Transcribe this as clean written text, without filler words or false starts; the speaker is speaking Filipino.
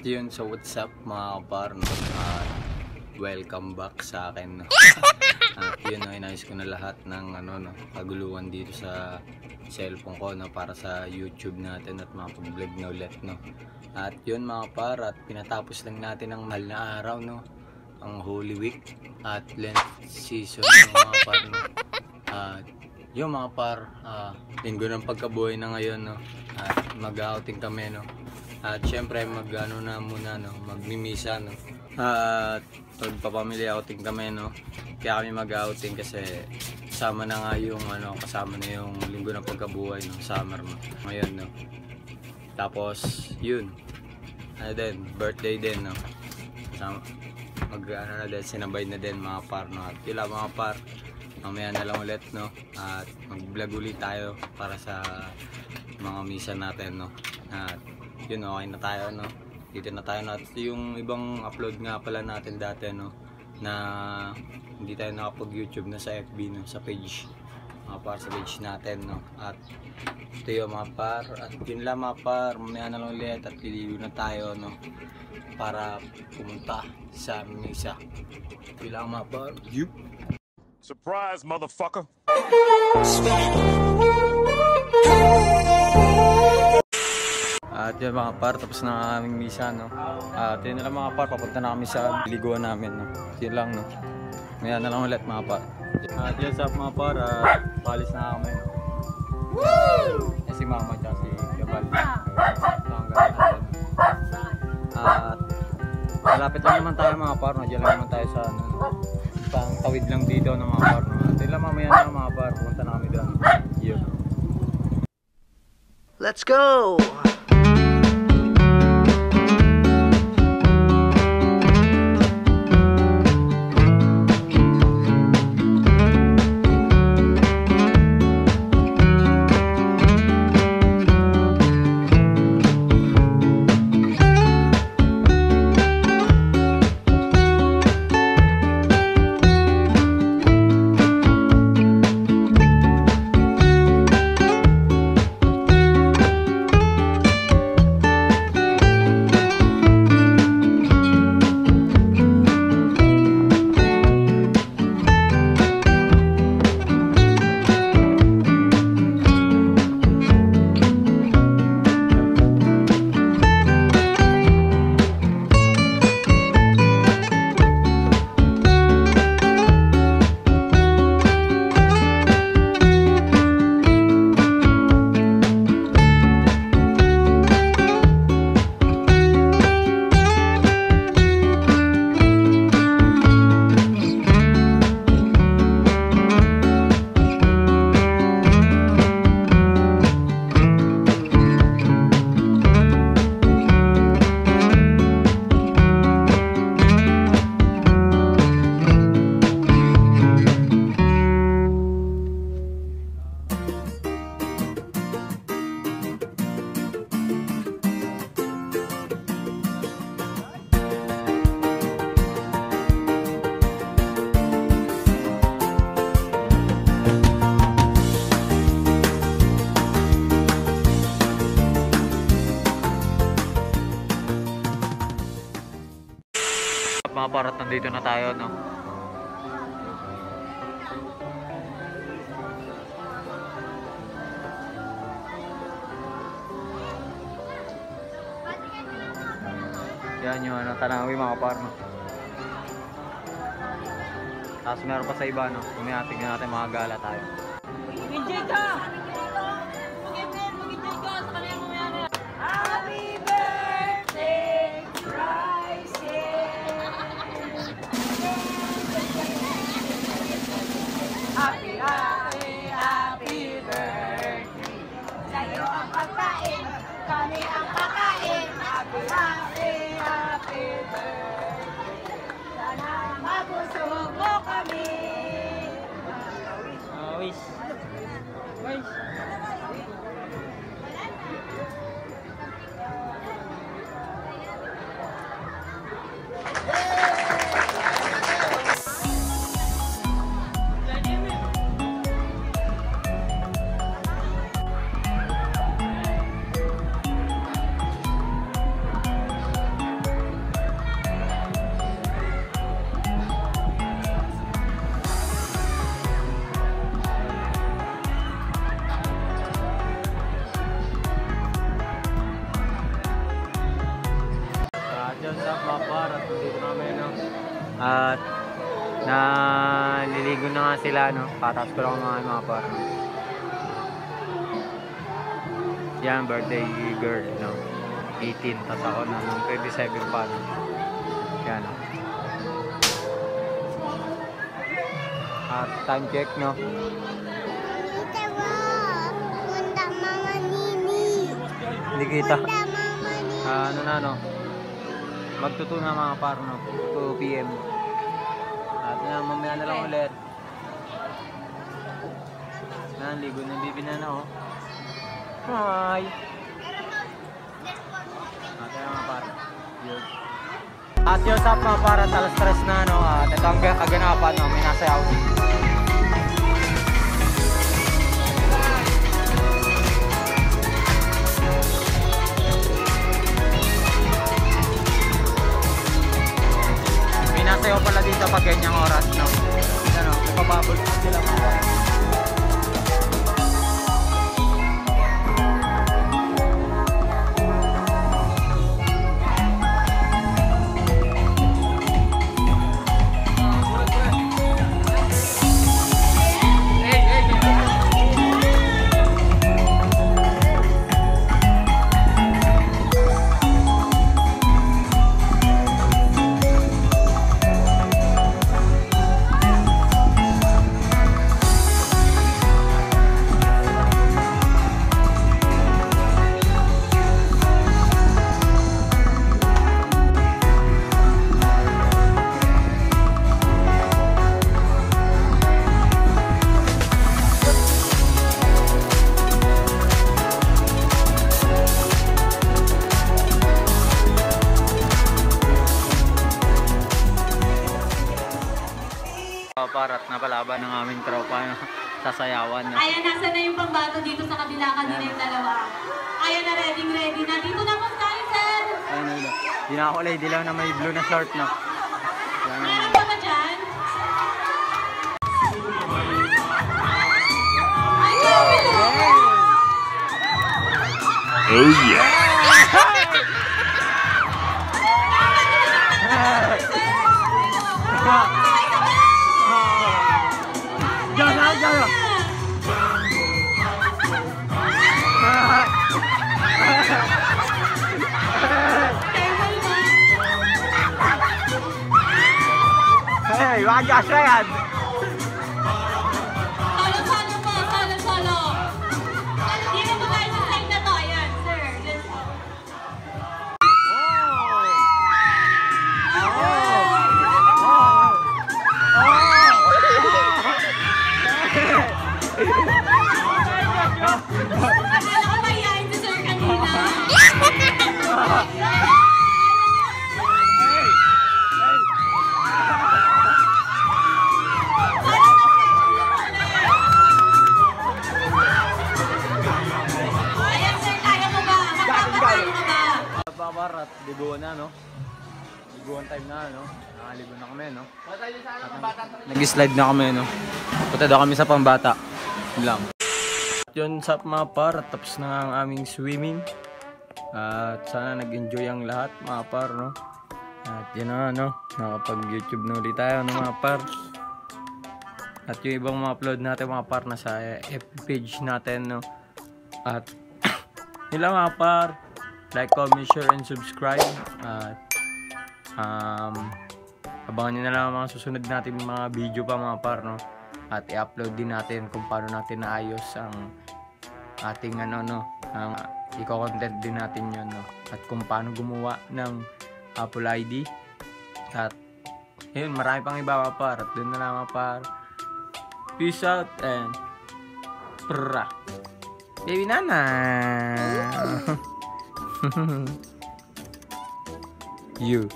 Yun, so what's up mga kapar, no? Welcome back sa akin, no? Yun, no, inayos ko na lahat ng kaguluhan dito sa cellphone ko, no, para sa YouTube natin at mapag-vlog na ulit, no? At yun mga kapar, at pinatapos lang natin ang mahal na araw, no? Ang Holy Week at Lent season, no, mga kapar, no? Yun mga kapar, linggo ng pagkabuhay na ngayon, no? At mag-outing kami, no? At syempre magmimisa, no? At magpapamilya outing kami, no? Kaya kami mag-outing kasi kasama na nga yung kasama na yung linggo ng pagkabuhay, no? Summer, no? Ngayon, no? Tapos yun, din birthday din, no? Sinabay na din mga par, no? At kila mga par, mamaya na lang ulit, no? At mag-vlog ulit tayo para sa mga misa natin, no? At yun, okay na tayo, no? Dito na tayo, no? At yung ibang upload nga pala natin dati, no? Na hindi tayo nakapag-YouTube na sa FB, no? Sa page, mga par, sa page natin, no? At ito yung mga par, at yun lang mga par, mamaya na lang ulit at liliw na tayo, no? Para pumunta sa misa. Ito lang mga par. Surprise, motherfucker! At yun mga par, tapos na ang aming misa, no? At yun na lang mga par, papunta na kami sa liguan namin, no? Yun lang, no? Maya na lang ulit mga par. At yun sa mga par, palis na kami, no? Woo! Si mama at si Gabal. At malapit lang naman tayo mga par, no? Diyan lang naman tayo sa pang tawid lang dito ng mga par, no? At yun lang mamaya na mga par, pupunta na kami doon. Yun. Let's go! Mga par, at nandito na tayo, no? Yan yung Tanawi mga par, no? Tapos meron pa sa iba, no? Kumaya tignan natin mga gala tayo. Enjoy ka! Mag-enjoy ka sa kanila mamaya. Happy birthday, Happy, happy, happy birthday. Sa'yo ang pagkain, kami ang kakain. Happy, happy, happy birthday. Sana mabusog mo kami. Wish. At naliligo na nga sila, no? Patas ko lang mga par. Yan, birthday girl, no? 18, tas ako na nung 27 pa, no? Yan, no? At time check, no? Hindi kita. Ano na, no? Magtuto na mga par, no? 2 PM. At na, mamaya na lang ulit. Ligo ng bibi na, no? Hi! At yan mga par. Yun. At yun sa mga par, at alas 3 na, no? At ito ang kaganapan, no? May nasayaw. Sayo pala dito pag ganyang oras, no? Ano, napababol pa sila mga par. Parat na palaban ng aming tropa sasayawan. Ayan, nasa na yung pambato dito sa kabila kanina yung dalawa. Ayan na, ready na. Dito na po tayo, sir. Ayun na yun. Di na ako lady lang na may blue na short, no? Meron pa ba dyan? Ay, grabe naman. Oh yeah! Hey, wag ka siya yan! Solo po, solo. Dito po tayo sa side na to. Ayan, sir. Let's go. Akala ko mahihain si sir kanina. Ayan, sir, kaya mo ba? Magpapatalo ka ba? Paparat, liguan na, no? Liguan time na, no? Nakaligo na kami, no? Nag-slide na kami, no? Punta daw kami sa pambata. Yun lang. At yun sa mga par, tapos na ang aming swimming. At sana nag-enjoy ang lahat, mga par, no? At yun na, no? Nakapag-YouTube na ulit tayo, no, mga par? At yung ibang mga upload natin, mga par, nasa FB page natin, no? At yun lang, mga par. Like, comment, share, and subscribe. At abangan nyo na lang ang mga susunod natin mga video pa, mga par, no? At i-upload din natin kung paano natin naayos ang ating ang i-content din natin yun, no? At kung paano gumawa ng Apple ID. At yun, marami pang iba, mga par. At doon na lang, mga par. Peace out and pra. Baby Nana. You.